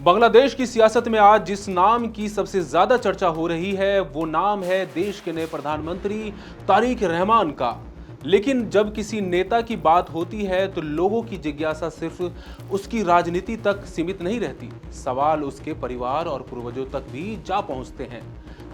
बांग्लादेश की सियासत में आज जिस नाम की सबसे ज्यादा चर्चा हो रही है वो नाम है देश के नए प्रधानमंत्री तारिक रहमान का। लेकिन जब किसी नेता की बात होती है तो लोगों की जिज्ञासा सिर्फ उसकी राजनीति तक सीमित नहीं रहती, सवाल उसके परिवार और पूर्वजों तक भी जा पहुंचते हैं।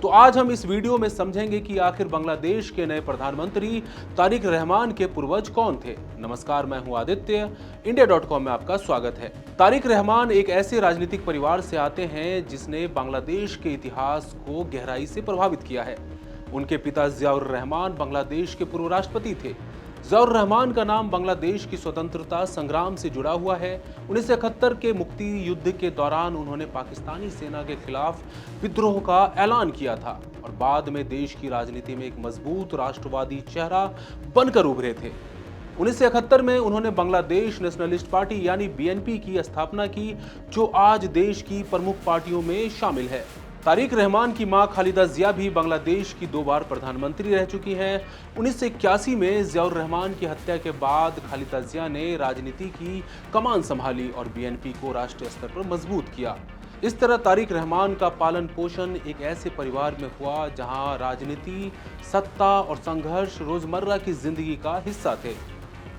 तो आज हम इस वीडियो में समझेंगे कि आखिर बांग्लादेश के नए प्रधानमंत्री तारिक रहमान के पूर्वज कौन थे। नमस्कार, मैं हूं आदित्य, इंडिया.com में आपका स्वागत है। तारिक रहमान एक ऐसे राजनीतिक परिवार से आते हैं जिसने बांग्लादेश के इतिहास को गहराई से प्रभावित किया है। उनके पिता जियाउर रहमान बांग्लादेश के पूर्व राष्ट्रपति थे। जियाउर रहमान का नाम बांग्लादेश की स्वतंत्रता संग्राम से जुड़ा हुआ है। 1971 के मुक्ति युद्ध के दौरान उन्होंने पाकिस्तानी सेना के खिलाफ विद्रोह का ऐलान किया था और बाद में देश की राजनीति में एक मजबूत राष्ट्रवादी चेहरा बनकर उभरे थे। 1971 में उन्होंने बांग्लादेश नेशनलिस्ट पार्टी यानी बीएनपी की स्थापना की, जो आज देश की प्रमुख पार्टियों में शामिल है। तारिक रहमान की मां खालिदा जिया भी बांग्लादेश की 2 बार प्रधानमंत्री रह चुकी हैं। 1981 में जियाउर रहमान की हत्या के बाद खालिदा जिया ने राजनीति की कमान संभाली और बीएनपी को राष्ट्रीय स्तर पर मजबूत किया। इस तरह तारिक रहमान का पालन पोषण एक ऐसे परिवार में हुआ जहां राजनीति, सत्ता और संघर्ष रोजमर्रा की जिंदगी का हिस्सा थे।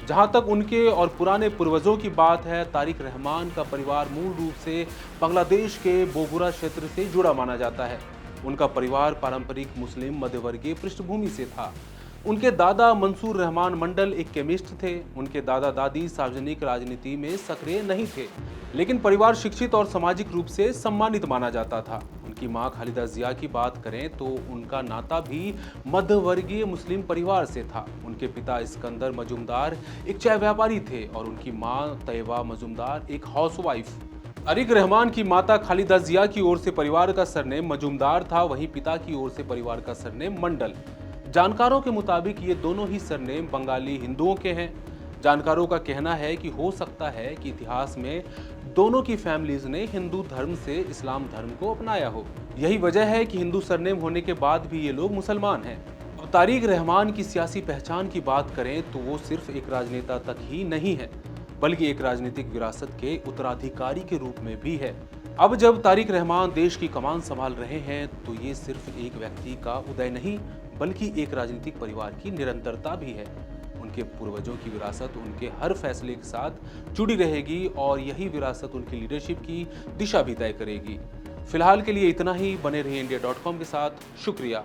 जहां तक उनके और पुराने पूर्वजों की बात है, तारिक रहमान का परिवार मूल रूप से बांग्लादेश के बोगुरा क्षेत्र से जुड़ा माना जाता है। उनका परिवार पारंपरिक मुस्लिम मध्यवर्गीय पृष्ठभूमि से था। उनके दादा मंसूर रहमान मंडल एक केमिस्ट थे। उनके दादा दादी सार्वजनिक राजनीति में सक्रिय नहीं थे, लेकिन परिवार शिक्षित और सामाजिक रूप से सम्मानित माना जाता था। उनकी मां खालिदा जिया की बात करें तो उनका नाता भी मध्यवर्गीय मुस्लिम परिवार से था। उनके पिता इस्कंदर मजूमदार एक चाय व्यापारी थे और उनकी मां तैयबा मजूमदार एक हाउसवाइफ। तारिक रहमान की माता खालिदा जिया की ओर से परिवार का सरनेम मजूमदार था, वहीं पिता की ओर से परिवार का सरनेम मंडल। जानकारों के मुताबिक ये दोनों ही सरनेम बंगाली हिंदुओं के हैं। जानकारों का कहना है कि हो सकता है कि इतिहास में दोनों की फैमिलीज ने हिंदू धर्म से इस्लाम धर्म को अपनाया हो। यही वजह है कि हिंदू सरनेम होने के बाद भी ये लोग मुसलमान हैं। अब तारिक रहमान की सियासी पहचान की बात करें तो वो सिर्फ एक राजनेता तक ही नहीं है, बल्कि एक राजनीतिक विरासत के उत्तराधिकारी के रूप में भी है। अब जब तारिक रहमान देश की कमान संभाल रहे हैं तो ये सिर्फ एक व्यक्ति का उदय नहीं, बल्कि एक राजनीतिक परिवार की निरंतरता भी है। उनके पूर्वजों की विरासत उनके हर फैसले के साथ जुड़ी रहेगी और यही विरासत उनकी लीडरशिप की दिशा भी तय करेगी। फिलहाल के लिए इतना ही। बने रहिए इंडिया.com के साथ। शुक्रिया।